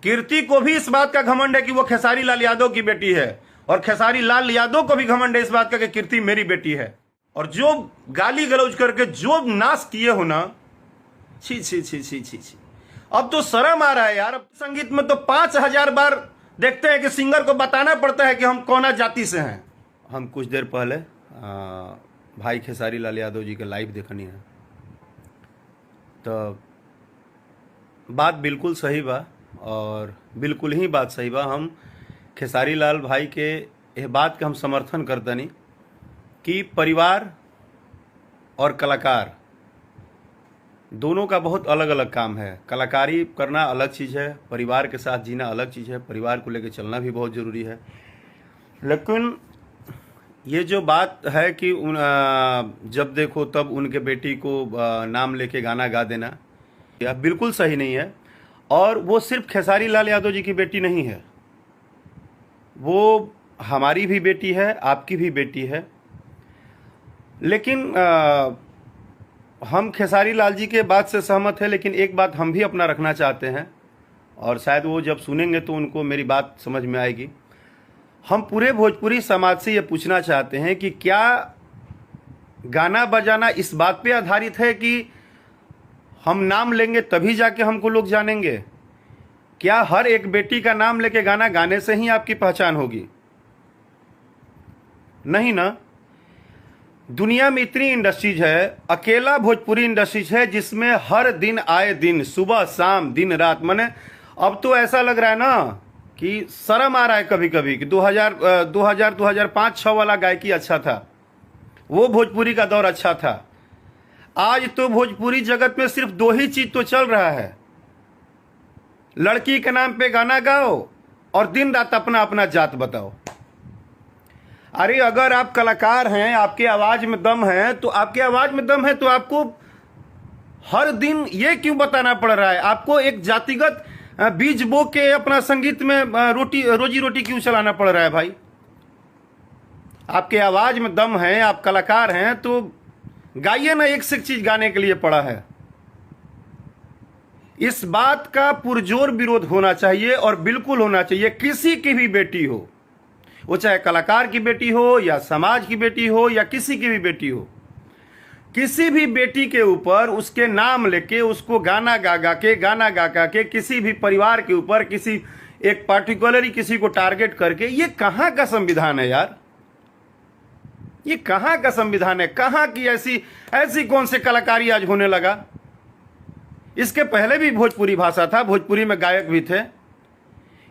कीर्ति को भी इस बात का घमंड है कि वो खेसारी लाल यादव की बेटी है, और खेसारी लाल यादव को भी घमंड है इस बात का कि कीर्ति मेरी बेटी है। और जो गाली गलौज करके जो नाश किए हो ना, छी छी छी छी छी छी, अब तो शर्म आ रहा है यार। अब संगीत में तो 5000 बार देखते हैं कि सिंगर को बताना पड़ता है कि हम कौन जाति से हैं। हम कुछ देर पहले भाई खेसारी लाल यादव जी के लाइव देखनी है, तो बात बिल्कुल सही बा, और बिल्कुल ही बात सही बा। हम खेसारी लाल भाई के यह बात के हम समर्थन करतनी कि परिवार और कलाकार दोनों का बहुत अलग अलग काम है। कलाकारी करना अलग चीज़ है, परिवार के साथ जीना अलग चीज़ है, परिवार को लेकर चलना भी बहुत ज़रूरी है। लेकिन ये जो बात है कि जब देखो तब उनके बेटी को नाम लेके गाना गा देना, यह बिल्कुल सही नहीं है। और वो सिर्फ खेसारी लाल यादव जी की बेटी नहीं है, वो हमारी भी बेटी है, आपकी भी बेटी है। लेकिन हम खेसारी लाल जी के बात से सहमत हैं, लेकिन एक बात हम भी अपना रखना चाहते हैं, और शायद वो जब सुनेंगे तो उनको मेरी बात समझ में आएगी। हम पूरे भोजपुरी समाज से ये पूछना चाहते हैं कि क्या गाना बजाना इस बात पे आधारित है कि हम नाम लेंगे तभी जाके हमको लोग जानेंगे? क्या हर एक बेटी का नाम लेके गाना गाने से ही आपकी पहचान होगी? नहीं ना। दुनिया में इतनी इंडस्ट्रीज है, अकेला भोजपुरी इंडस्ट्रीज है जिसमें हर दिन आए दिन, सुबह शाम दिन रात, माने अब तो ऐसा लग रहा है ना कि शर्म आ रहा है कभी कभी कि 2005-6 वाला गायकी अच्छा था, वो भोजपुरी का दौर अच्छा था। आज तो भोजपुरी जगत में सिर्फ 2 ही चीज तो चल रहा है, लड़की के नाम पे गाना गाओ और दिन रात अपना अपना जात बताओ। अरे अगर आप कलाकार हैं, आपके आवाज में दम है, तो आपके आवाज में दम है तो आपको हर दिन ये क्यों बताना पड़ रहा है? आपको एक जातिगत बीज बो के अपना संगीत में रोजी रोटी क्यों चलाना पड़ रहा है भाई? आपके आवाज में दम है, आप कलाकार हैं, तो गाइए ना, एक से एक चीज गाने के लिए पड़ा है। इस बात का पुरजोर विरोध होना चाहिए, और बिल्कुल होना चाहिए। किसी की भी बेटी हो, वो चाहे कलाकार की बेटी हो या समाज की बेटी हो या किसी की भी बेटी हो, किसी भी बेटी के ऊपर उसके नाम लेके उसको गाना गा के किसी भी परिवार के ऊपर किसी एक पार्टिकुलरली किसी को टारगेट करके, ये कहां का संविधान है यार? ये कहां का संविधान है? कहां की ऐसी कौन से कलाकारी आज होने लगा? इसके पहले भी भोजपुरी भाषा था, भोजपुरी में गायक भी थे।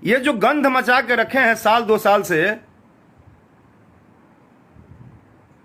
ये जो गंध मचा के रखे हैं साल 2 साल से,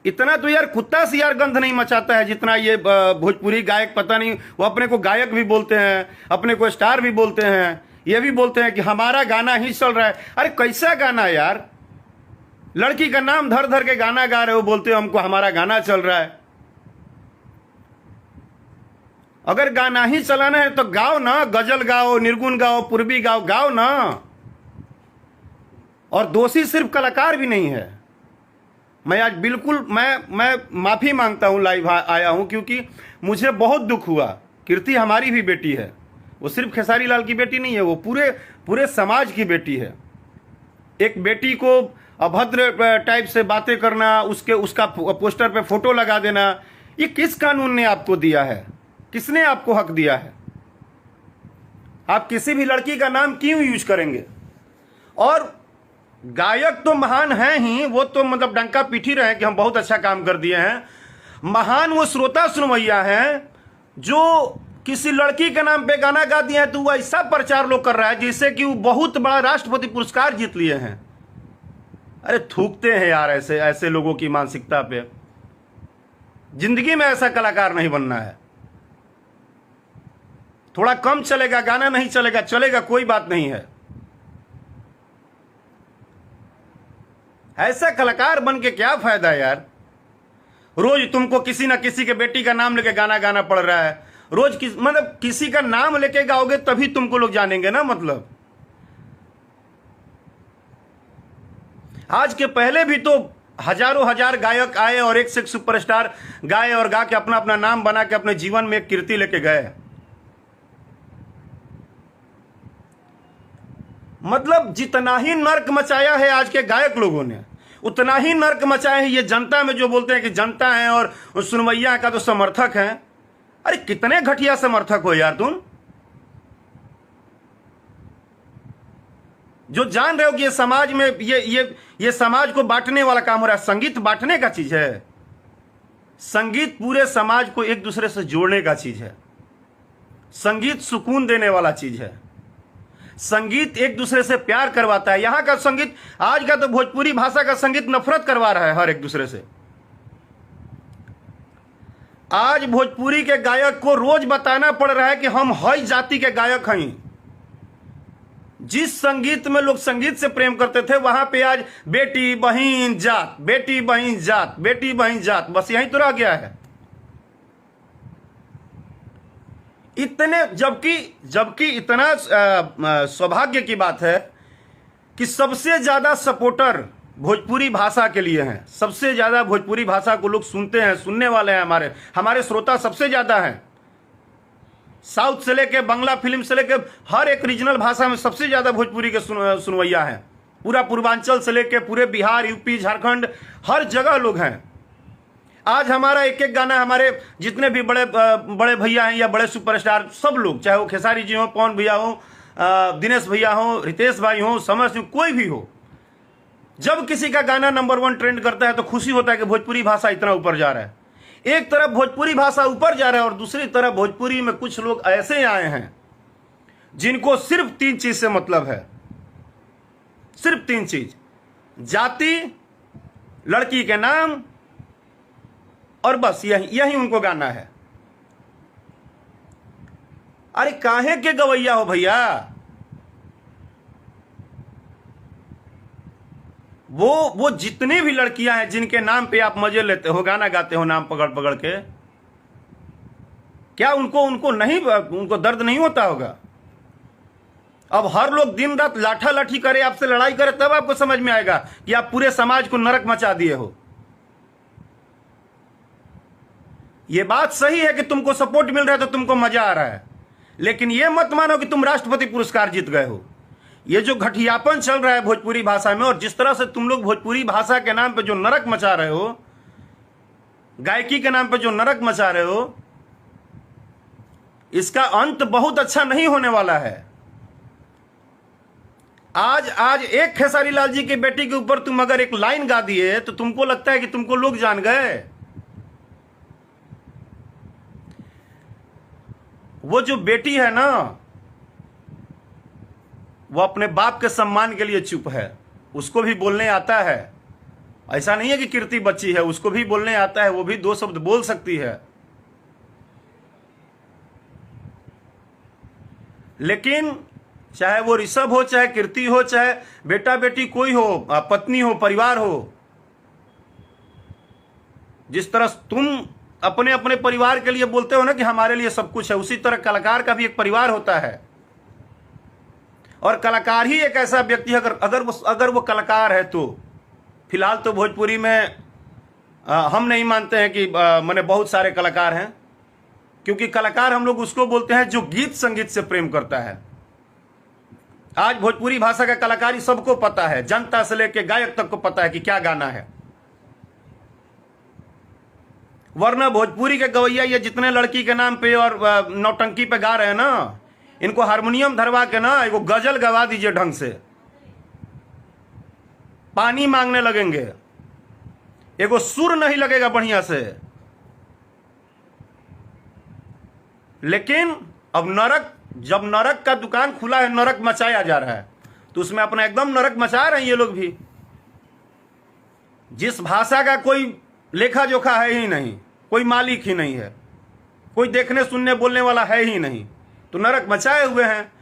इतना तो यार कुत्ता से यार गंध नहीं मचाता है जितना ये भोजपुरी गायक। पता नहीं, वो अपने को गायक भी बोलते हैं, अपने को स्टार भी बोलते हैं, ये भी बोलते हैं कि हमारा गाना ही चल रहा है। अरे कैसा गाना यार? लड़की का नाम धर धर के गाना गा रहे हो, बोलते हो हमको हमारा गाना चल रहा है। अगर गाना ही चलाना है तो गाओ ना, गजल गाओ, निर्गुण गाओ, पूर्वी गाओ, गाओ ना। और दोषी सिर्फ कलाकार भी नहीं है। मैं आज बिल्कुल मैं माफी मांगता हूं, लाइव आया हूं, क्योंकि मुझे बहुत दुख हुआ। कीर्ति हमारी भी बेटी है, वो सिर्फ खेसारी लाल की बेटी नहीं है, वो पूरे समाज की बेटी है। एक बेटी को अभद्र टाइप से बातें करना, उसका पोस्टर पे फोटो लगा देना, ये किस कानून ने आपको दिया है? किसने आपको हक दिया है? आप किसी भी लड़की का नाम क्यों यूज करेंगे? और गायक तो महान हैं ही, वो तो मतलब डंका पीट ही रहे हैं कि हम बहुत अच्छा काम कर दिए हैं। महान वो श्रोता सुनवैया हैं जो किसी लड़की के नाम पे गाना गा दिए हैं, तो वो ऐसा प्रचार लोग कर रहा है जैसे कि वो बहुत बड़ा राष्ट्रपति पुरस्कार जीत लिए हैं। अरे थूकते हैं यार ऐसे लोगों की मानसिकता पे। जिंदगी में ऐसा कलाकार नहीं बनना है। थोड़ा कम चलेगा, गाना नहीं चलेगा, चलेगा, कोई बात नहीं है। ऐसा कलाकार बन के क्या फायदा यार? रोज तुमको किसी ना किसी के बेटी का नाम लेके गाना गाना पड़ रहा है। रोज मतलब किसी का नाम लेके गाओगे तभी तुमको लोग जानेंगे ना। मतलब आज के पहले भी तो हजारों हजार गायक आए और एक से एक सुपरस्टार गाए और गा के अपना अपना नाम बना के अपने जीवन में एक कीर्ति लेके गए। मतलब जितना ही नर्क मचाया है आज के गायक लोगों ने, उतना ही नर्क मचाया है ये जनता में, जो बोलते हैं कि जनता है और सुनवैया का तो समर्थक है। अरे कितने घटिया समर्थक हो यार तुम, जो जान रहे हो कि ये समाज में ये समाज को बांटने वाला काम हो रहा है। संगीत बांटने का चीज है, संगीत पूरे समाज को एक दूसरे से जोड़ने का चीज है, संगीत सुकून देने वाला चीज है, संगीत एक दूसरे से प्यार करवाता है। यहां का संगीत, आज का तो भोजपुरी भाषा का संगीत नफरत करवा रहा है हर एक दूसरे से। आज भोजपुरी के गायक को रोज बताना पड़ रहा है कि हम हई जाति के गायक हैं। जिस संगीत में लोग संगीत से प्रेम करते थे, वहां पे आज बेटी बहिन जात, बेटी बहिन जात, बेटी बहिन जात, बस यही तो रह गया है। इतने जबकि इतना सौभाग्य की बात है कि सबसे ज्यादा सपोर्टर भोजपुरी भाषा के लिए हैं। सबसे ज्यादा भोजपुरी भाषा को लोग सुनते हैं, सुनने वाले हैं, हमारे श्रोता सबसे ज्यादा हैं। साउथ से लेके बांग्ला फिल्म से लेके हर एक रीजनल भाषा में सबसे ज्यादा भोजपुरी के सुनवैया हैं। पूरा पूर्वांचल से लेके पूरे बिहार, यूपी, झारखंड, हर जगह लोग हैं। आज हमारा एक एक गाना, हमारे जितने भी बड़े भैया हैं या बड़े सुपरस्टार, सब लोग, चाहे वो खेसारी जी हो, पवन भैया हो, दिनेश भैया हो, रितेश भाई हो, समर सिंह, कोई भी हो, जब किसी का गाना नंबर 1 ट्रेंड करता है तो खुशी होता है कि भोजपुरी भाषा इतना ऊपर जा रहा है। एक तरफ भोजपुरी भाषा ऊपर जा रहा है और दूसरी तरफ भोजपुरी में कुछ लोग ऐसे आए हैं जिनको सिर्फ 3 चीज से मतलब है, सिर्फ 3 चीज: जाति, लड़की के नाम, और बस यही उनको गाना है। अरे काहे के गवैया हो भैया? वो जितनी भी लड़कियां हैं जिनके नाम पे आप मजे लेते हो, गाना गाते हो नाम पकड़ पकड़ के, क्या उनको दर्द नहीं होता होगा? अब हर लोग दिन रात लाठा लाठी करे, आपसे लड़ाई करे, तब आपको समझ में आएगा कि आप पूरे समाज को नरक मचा दिए हो। ये बात सही है कि तुमको सपोर्ट मिल रहा है तो तुमको मजा आ रहा है, लेकिन ये मत मानो कि तुम राष्ट्रपति पुरस्कार जीत गए हो। ये जो घटियापन चल रहा है भोजपुरी भाषा में, और जिस तरह से तुम लोग भोजपुरी भाषा के नाम पे जो नरक मचा रहे हो, गायकी के नाम पे जो नरक मचा रहे हो, इसका अंत बहुत अच्छा नहीं होने वाला है। आज एक खेसारी लाल जी की बेटी के ऊपर तुम अगर एक लाइन गा दिए तो तुमको लगता है कि तुमको लोग जान गए। वो जो बेटी है ना, वो अपने बाप के सम्मान के लिए चुप है। उसको भी बोलने आता है, ऐसा नहीं है कि कीर्ति बच्ची है, उसको भी बोलने आता है, वो भी 2 शब्द बोल सकती है। लेकिन चाहे वो ऋषभ हो, चाहे कीर्ति हो, चाहे बेटा बेटी कोई हो, पत्नी हो, परिवार हो, जिस तरह तुम अपने अपने परिवार के लिए बोलते हो ना कि हमारे लिए सब कुछ है, उसी तरह कलाकार का भी एक परिवार होता है। और कलाकार ही एक ऐसा व्यक्ति है, अगर वो कलाकार है तो, फिलहाल तो भोजपुरी में हम नहीं मानते हैं कि माने बहुत सारे कलाकार हैं, क्योंकि कलाकार हम लोग उसको बोलते हैं जो गीत संगीत से प्रेम करता है। आज भोजपुरी भाषा का कलाकारी सबको पता है, जनता से लेकर गायक तक को पता है कि क्या गाना है। वरना भोजपुरी के गवैया ये जितने लड़की के नाम पे और नौटंकी पे गा रहे हैं ना, इनको हारमोनियम धरवा के ना एगो गजल गवा दीजिए ढंग से, पानी मांगने लगेंगे, एगो सुर नहीं लगेगा बढ़िया से। लेकिन अब जब नरक का दुकान खुला है, नरक मचाया जा रहा है, तो उसमें अपना एकदम नरक मचा रहे हैं ये लोग भी। जिस भाषा का कोई लेखा जोखा है ही नहीं, कोई मालिक ही नहीं है, कोई देखने सुनने बोलने वाला है ही नहीं, तो नरक मचाए हुए हैं।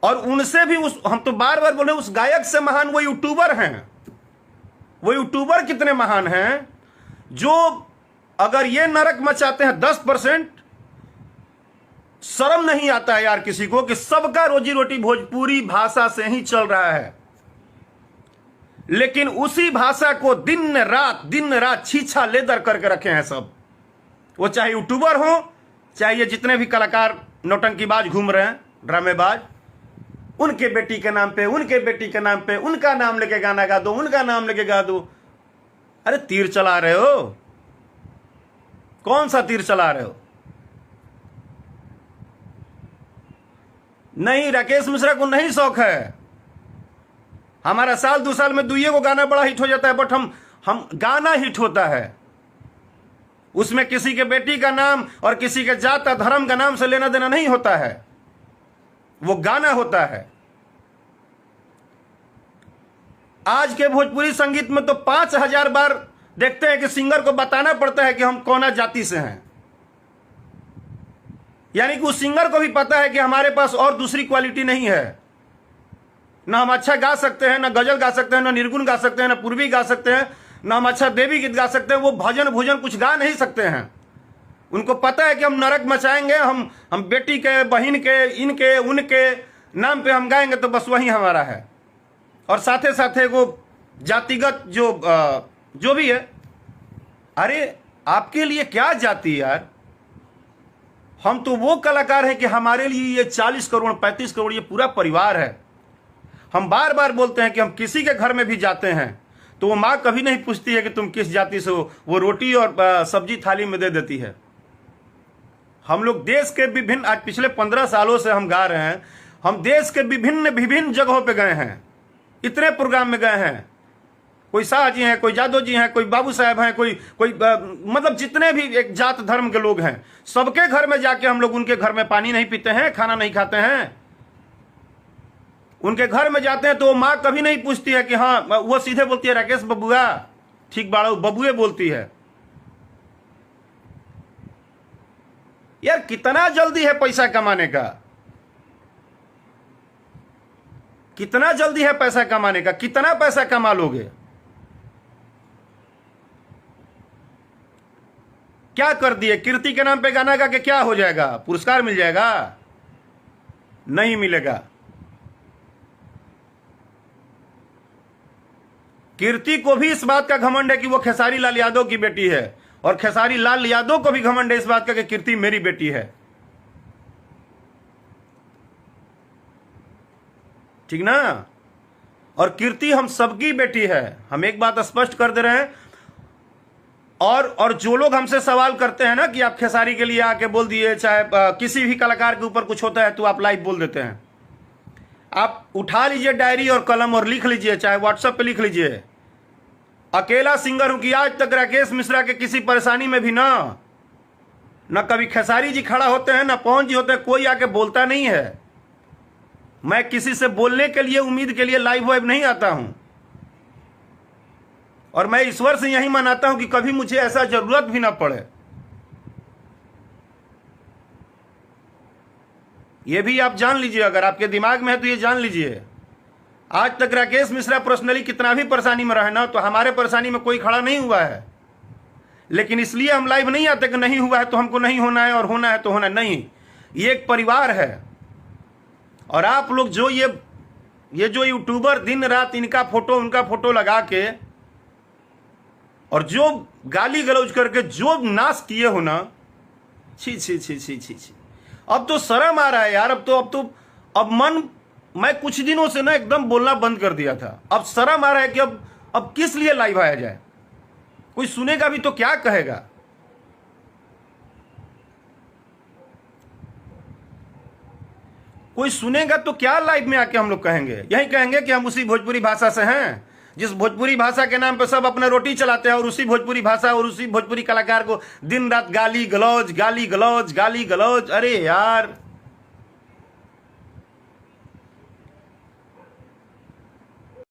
और उनसे भी हम तो बार बार बोले, उस गायक से महान वो यूट्यूबर हैं। वो यूट्यूबर कितने महान हैं जो अगर ये नरक मचाते हैं 10%, शर्म नहीं आता है यार किसी को कि सबका रोजी रोटी भोजपुरी भाषा से ही चल रहा है। लेकिन उसी भाषा को दिन रात छीछा लेदर करके रखे हैं सब। वो चाहे यूट्यूबर हो, चाहे ये जितने भी कलाकार नौटंकीबाज घूम रहे हैं, ड्रामेबाज, उनके बेटी के नाम पे, उनके बेटी के नाम पे, उनका नाम लेके गाना गा दो, उनका नाम लेके गा दो। अरे तीर चला रहे हो, कौन सा तीर चला रहे हो? नहीं, राकेश मिश्रा को नहीं शौक है। हमारा साल 2 साल में 2 को गाना बड़ा हिट हो जाता है, बट हम गाना हिट होता है, उसमें किसी के बेटी का नाम और किसी के जात धर्म का नाम से लेना देना नहीं होता है, वो गाना होता है। आज के भोजपुरी संगीत में तो 5000 बार देखते हैं कि सिंगर को बताना पड़ता है कि हम कौन जाति से हैं, यानी कि उस सिंगर को भी पता है कि हमारे पास और दूसरी क्वालिटी नहीं है, ना हम अच्छा गा सकते हैं, ना गजल गा सकते हैं, ना निर्गुण गा सकते हैं, ना पूर्वी गा सकते हैं, ना हम अच्छा देवी गीत गा सकते हैं। वो भजन भोजन कुछ गा नहीं सकते हैं। उनको पता है कि हम नरक मचाएंगे, हम बेटी के, बहन के, इनके उनके नाम पे हम गाएंगे तो बस वही हमारा है। और साथे साथे वो जातिगत जो भी है। अरे आपके लिए क्या जाति यार? हम तो वो कलाकार हैं कि हमारे लिए ये 40 करोड़ 35 करोड़ ये पूरा परिवार है। हम बार बार बोलते हैं कि हम किसी के घर में भी जाते हैं तो वो माँ कभी नहीं पूछती है कि तुम किस जाति से हो, वो रोटी और सब्जी थाली में दे देती है। हम लोग देश के विभिन्न, आज पिछले 15 सालों से हम गा रहे हैं, हम देश के विभिन्न जगहों पे गए हैं, इतने प्रोग्राम में गए हैं। कोई शाह जी हैं, कोई जादव जी हैं, कोई बाबू साहब हैं, कोई मतलब जितने भी एक जात धर्म के लोग हैं, सबके घर में जाके हम लोग उनके घर में पानी नहीं पीते हैं, खाना नहीं खाते हैं। उनके घर में जाते हैं तो माँ कभी नहीं पूछती है कि हाँ, वो सीधे बोलती है राकेश बबुआ, ठीक बाड़ो, बबुए बोलती है। यार कितना जल्दी है पैसा कमाने का, कितना जल्दी है पैसा कमाने का, कितना पैसा कमा लोगे? क्या कर दिए? कीर्ति के नाम पे गाना गा के क्या हो जाएगा? पुरस्कार मिल जाएगा? नहीं मिलेगा। कीर्ति को भी इस बात का घमंड है कि वो खेसारी लाल यादव की बेटी है, और खेसारी लाल यादव को भी घमंड है इस बात का कि कीर्ति मेरी बेटी है। ठीक ना? और कीर्ति हम सबकी बेटी है। हम एक बात स्पष्ट कर दे रहे हैं। और जो लोग हमसे सवाल करते हैं ना कि आप खेसारी के लिए आके बोल दिए, चाहे किसी भी कलाकार के ऊपर कुछ होता है तो आप लाइव बोल देते हैं। आप उठा लीजिए डायरी और कलम और लिख लीजिए, चाहे व्हाट्सएप पे लिख लीजिए। अकेला सिंगर हूं कि आज तक राकेश मिश्रा के किसी परेशानी में भी ना कभी खेसारी जी खड़ा होते हैं, ना पवन जी होते हैं, कोई आके बोलता नहीं है। मैं किसी से बोलने के लिए, उम्मीद के लिए लाइव वाइव नहीं आता हूं। और मैं ईश्वर से यही मनाता हूं कि कभी मुझे ऐसा जरूरत भी ना पड़े। ये भी आप जान लीजिए, अगर आपके दिमाग में है तो ये जान लीजिए। आज तक राकेश मिश्रा पर्सनली कितना भी परेशानी में रहे ना, तो हमारे परेशानी में कोई खड़ा नहीं हुआ है। लेकिन इसलिए हम लाइव नहीं आते कि नहीं हुआ है तो हमको नहीं होना है, और होना है तो होना नहीं। ये एक परिवार है। और आप लोग जो ये जो यूट्यूबर दिन रात इनका फोटो उनका फोटो लगा के और जो गाली गलौज करके जो नाश किए हो ना, छी छी छी छी छी छी। अब तो शर्म आ रहा है यार। अब मैं कुछ दिनों से ना एकदम बोलना बंद कर दिया था। अब शर्म आ रहा है कि अब किस लिए लाइव आया जाए। कोई सुनेगा भी तो क्या कहेगा? कोई सुनेगा तो क्या लाइव में आके हम लोग कहेंगे? यही कहेंगे कि हम उसी भोजपुरी भाषा से हैं जिस भोजपुरी भाषा के नाम पे सब अपना रोटी चलाते हैं, और उसी भोजपुरी भाषा और उसी भोजपुरी कलाकार को दिन रात गाली गलौज गाली गलौज गाली गलौज। अरे यार,